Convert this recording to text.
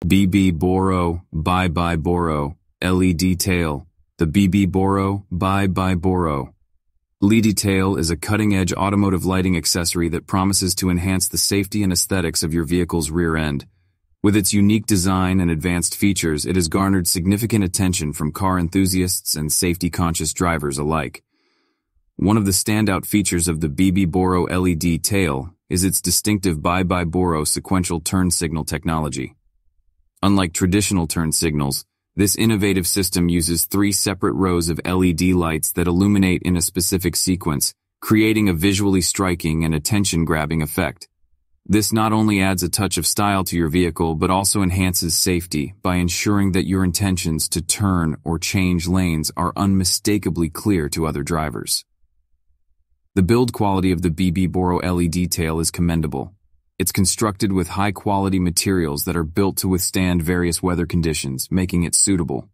bi-bi-boro, bi-bi-boro, LED tail. The bi-bi-boro, bi-bi-boro LED tail is a cutting-edge automotive lighting accessory that promises to enhance the safety and aesthetics of your vehicle's rear end. With its unique design and advanced features, it has garnered significant attention from car enthusiasts and safety-conscious drivers alike. One of the standout features of the bi-bi-boro LED tail is its distinctive bi-bi-boro sequential turn signal technology. Unlike traditional turn signals, this innovative system uses 3 separate rows of LED lights that illuminate in a specific sequence, creating a visually striking and attention-grabbing effect. This not only adds a touch of style to your vehicle, but also enhances safety by ensuring that your intentions to turn or change lanes are unmistakably clear to other drivers. The build quality of the bi-bi-boro LED tail is commendable. It's constructed with high-quality materials that are built to withstand various weather conditions, making it suitable